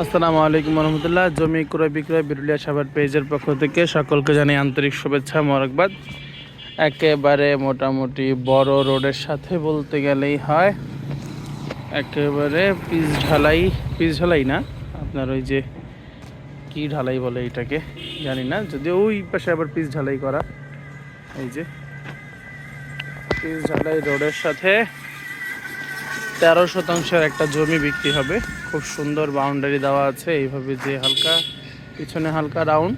আসসালামু আলাইকুম রহমতুল্লাহ। জমি ক্রয় বিক্রয় বিরুলিয়া সাভার পেজের পক্ষ থেকে সকলকে জানাই আন্তরিক শুভেচ্ছা মোবারকবাদ। একেবারে মোটামুটি বড় রোডের সাথে বলতে গেলেই হয়, একেবারে পিচ ঢালাই না, আপনার ওই যে কি ঢালাই বলে এটাকে জানি না, যদি ওই পাশে আবার পিচ ঢালাই করা, এই যে পিচ ঢালাই রোডের সাথে 13 শতাংশের একটা জমি বিক্রি হবে। খুব সুন্দর বাউন্ডারি দেওয়া আছে, এইভাবে যে হালকা পিছনে হালকা রাউন্ড,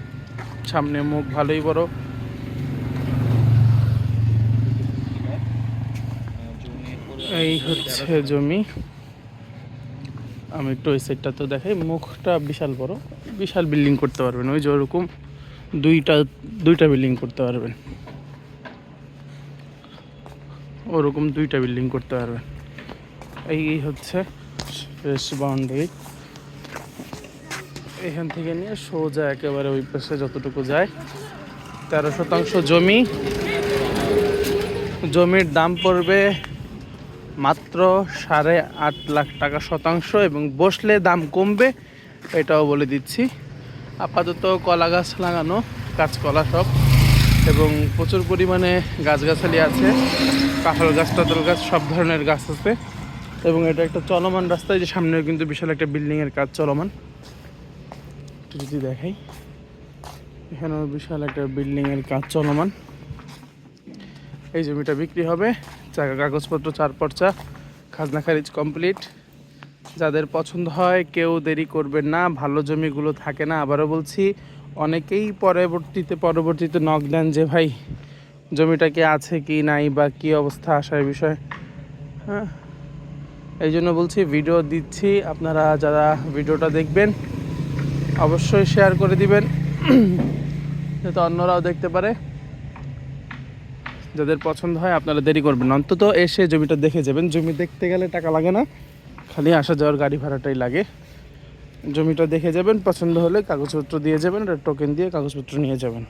সামনে মুখ ভালোই বড়। এই হচ্ছে জমি। আমি একটু ওই সাইডটা তো দেখাই, মুখটা বিশাল বড়, বিশাল বিল্ডিং করতে পারবেন, ওই যে ওরকম দুইটা বিল্ডিং করতে পারবেন, ওরকম দুইটা বিল্ডিং করতে পারবেন। এই হচ্ছে শেষ বাউন্ডারি, এখান থেকে নিয়ে সোজা একেবারে ওই পাশে যতটুকু যায় 13 শতাংশ জমি। জমির দাম পড়বে মাত্র 8.5 লাখ টাকা শতাংশ, এবং বসলে দাম কমবে, এটাও বলে দিচ্ছি। আপাতত কলা গাছ লাগানো, কাঁচকলা সব, এবং প্রচুর পরিমাণে গাছগাছালি আছে, কাঁঠাল গাছ টাতাল গাছ সব ধরনের গাছ আছে। এবং এটা একটা চলমান রাস্তায়, যে সামনেও কিন্তু বিশাল একটা বিল্ডিংয়ের কাজ চলমান। একটু যদি দেখাই, এখানেও বিশাল একটা বিল্ডিংয়ের কাজ চলমান। এই জমিটা বিক্রি হবে, কাগজপত্র 4 পর্চা, খাজনা খারিজ কমপ্লিট। যাদের পছন্দ হয় কেউ দেরি করবেন না, ভালো জমিগুলো থাকে না। আবারও বলছি, অনেকেই পরবর্তীতে নক দেন যে ভাই জমিটা কি আছে কি নাই বা কি অবস্থা আসার বিষয়। হ্যাঁ, এই জন্য বলছি, ভিডিও দিচ্ছি, আপনারা যারা ভিডিওটা দেখবেন অবশ্যই শেয়ার করে দিবেন, যাতে অন্যরাও দেখতে পারে। যাদের পছন্দ হয় আপনারা দেরি করবেন না, অন্তত এসে জমিটা দেখে যাবেন। জমি দেখতে গেলে টাকা লাগে না, খালি আসা যাওয়ার গাড়ি ভাড়াটাই লাগে। জমিটা দেখে যাবেন, পছন্দ হলে কাগজপত্র দিয়ে যাবেন, টোকেন দিয়ে কাগজপত্র নিয়ে যাবেন।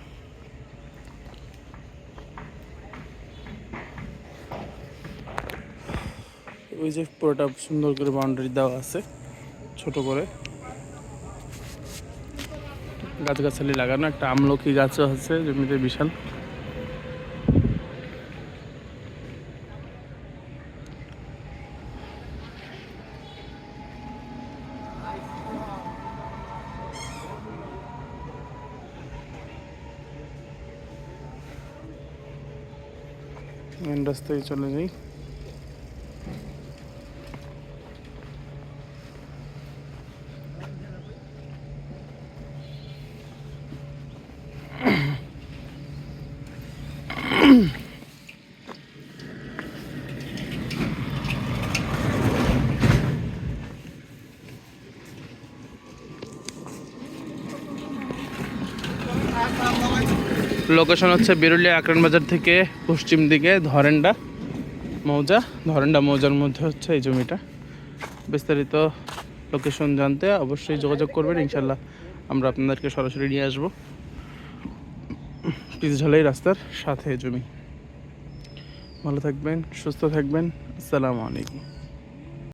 ওই যে পুরোটা সুন্দর করে বাউন্ডারি দেওয়া আছে, ছোট করে গাছগাছালি লাগানো, একটা আমলকি গাছও আছে জমিতে বিশাল। মেন রাস্তায় চলে যাই। লোকেশন হচ্ছে বিরুলিয়া আকরান বাজার থেকে পশ্চিম দিকে ধরেন্ডা মৌজার মধ্যে হচ্ছে এই জমিটা। বিস্তারিত লোকেশন জানতে অবশ্যই যোগাযোগ করবেন, ইনশাল্লাহ আমরা আপনাদেরকে সরাসরি নিয়ে আসবো। পিচ ঢালাই রাস্তার সাথে জমি। ভালো থাকবেন, সুস্থ থাকবেন। আসসালামু আলাইকুম।